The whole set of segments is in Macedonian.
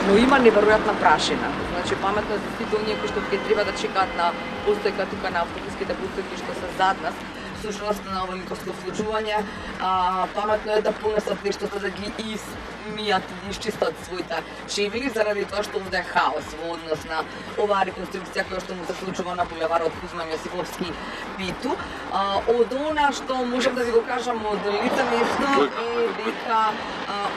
но има неверојатна прашина. Значи паметно е за сите оние кои што ќе треба да чекаат на постојка тука на автобуските постојки што се зад нас, всушност на ова ликовско случување, паметно е да понесат нештото да ги измијат и изчистат своите шевели заради тоа што овде е хаос во однос на оваа реконструкција која што му се случува на булеварот Кузман Јосифовски Питу. Од она што можам да ви го кажам од лице место е дека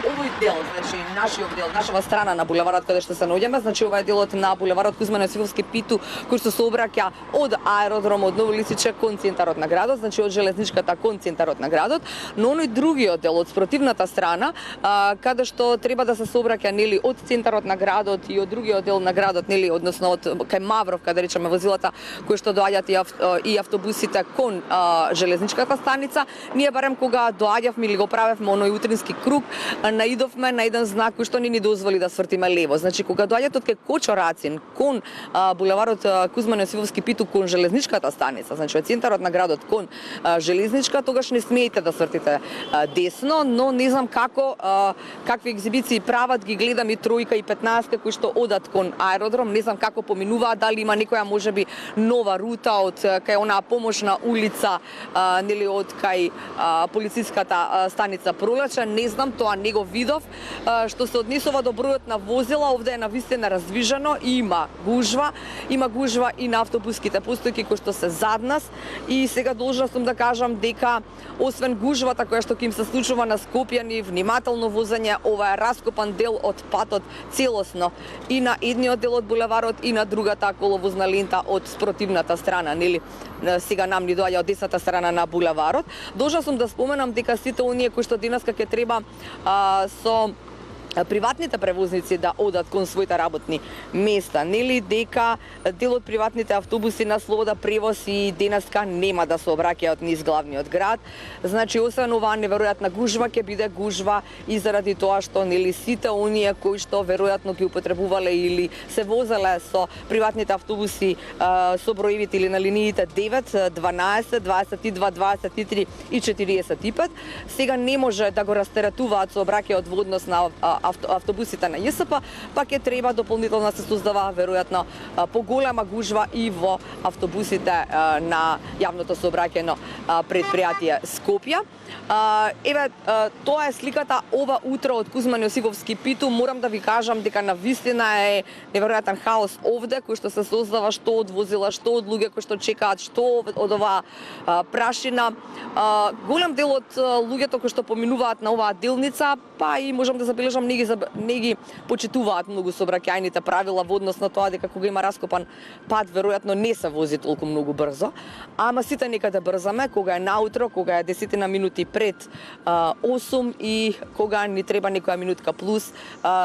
овој дел, значи нашиот дел, нашава страна на булеварот каде што се наоѓаме, значи ова е делот на булеварот Кузман Јосифовски Питу кој што се обраќа од аеродром од Ново Лисиче кон центарот на градот, значи од железничката кон центарот на градот, но оној другиот дел од спротивната страна, каде што треба да се сообраќа нели од центарот на градот и од другиот дел на градот, нели односно од кај Мавров, каде речеме возилата кои што доаѓаат и автобусите кон железничката станица, ние барем кога доаѓавме или го правевме оној утрински круг, наидовме на еден знак кој што ни дозволи да свртиме лево. Значи кога доаѓате од кај Кочорацин кон булеварот Кузман Јосифовски Питу кон железничката станица, значи од центарот на градот кон железничка, тогаш не смеете да свртите десно, но не знам како какви екзибиции прават, ги гледам и тројка и 15 кои што одат кон аеродром, не знам како поминуваат, дали има некоја можеби нова рута од кај онаа помошна улица, нели од кај полициската станица Пролече, не знам, тоа не го видов. Што се однесува до бројот на возила, овде е навистина раздвижено, има гужва и на автобуските постојки кои што се зад нас, и сега должна сум да кажам дека освен гужвата која што ќе им се случува на Скопјани, внимателно возење, ова е раскопан дел од патот целосно и на едниот дел од булеварот и на другата коловозна лента од спротивната страна, нели сега нам ни доаѓа од десната страна на булеварот. Должна сум да споменам дека сите оние кои што денеска ќе треба со приватните превозници да одат кон своите работни места, нели дека дел од приватните автобуси на Слобода превоз и денеска нема да се обраќаат низ главниот град. Значи освен оваа неверојатна гужва ќе биде гужва и заради тоа што нели сите оние кои што веројатно ги употребувале или се возеле со приватните автобуси со броевите или на линиите 9, 12, 22, 23 и 45, сега не може да го растеретуваат сообраќајот во однос на автобусите на ЈСП, па ќе треба дополнително да се создава веројатно поголема гужва и во автобусите на јавното сообраќајно предпријатие Скопје. Еве, тоа е сликата ова утро од Кузман Јосифовски Питу. Морам да ви кажам дека навистина е неверојатен хаос овде, кој што се создава што од возила, што од луѓе кои што чекаат, што од оваа прашина. Голем дел од луѓето кои што поминуваат на оваа делница, па и можам да забележам не ги почитуваат многу сообраќајните правила во однос на тоа дека кога има раскопан пат веројатно не се вози толку многу брзо, ама сите некаде брзаме кога е наутро, кога е 10 минути пред 8 и кога ни треба некоја минутка плюс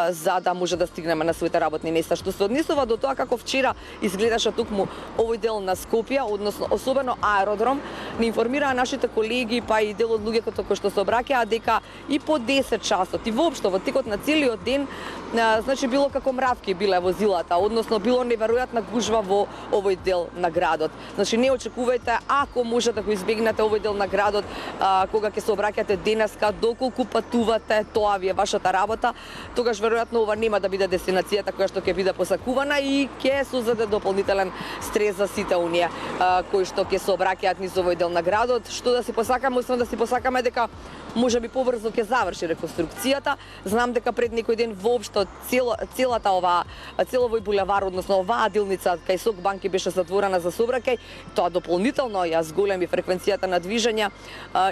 за да може да стигнеме на своите работни места. Што се однесува до тоа како вчера изгледаше токму овој дел на Скопје, односно особено аеродром, ни информираа нашите колеги, па и дел од луѓето кои што се обраќаа дека и по 10 часот и воопшто во текот на целиот ден, значи било како мравки биле возилата, односно било неверојатна гужва во овој дел на градот. Значи не очекувајте, ако може да го избегнете овој дел на градот, кога ќе се обраќате денеска, доколку патувате, тоа ви е вашата работа, тогаш веројатно ова нема да биде дестинацијата која што ќе биде посакувана и ќе создаде дополнителен стрес за сите оние кои што ќе се обраќаат низ овој дел на градот. Што да си посакаме, освен да си посакаме дека може би побрзо ќе заврши реконструкцијата. Знам дека пред некој ден воопшто целата овој булевар, односно оваа делница кај Сок банки беше затворена за сообраќај. Тоа дополнително ја зголеми фреквенцијата на движење.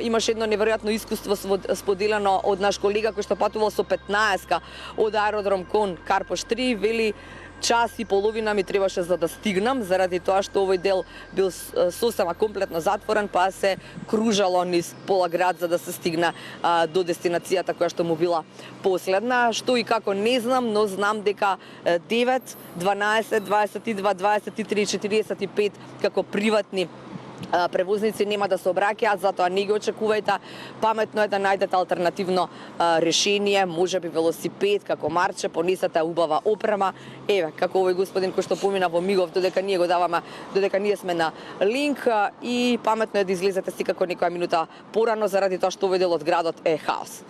Имаше едно неверојатно искуство споделено од наш колега кој што патувал со 15-ка од аеродром кон Карпош 3, вели час и половина ми требаше за да стигнам, заради тоа што овој дел бил сосема комплетно затворен, па се кружало низ пола град за да се стигне до дестинацијата која што му била последна. Што и како не знам, но знам дека 9, 12, 22, 23, 45 како приватни превозници нема да се обраќаат, затоа не ги очекувајте. Паметно е да најдете алтернативно решение, можеби велосипед, како марче, понесете убава опрема. Еве, како овој господин кој што помина во мигов, додека ние го даваме, додека ние сме на линк, и паметно е да излезете секако некоја минута порано, заради тоа што овој дел од градот е хаос.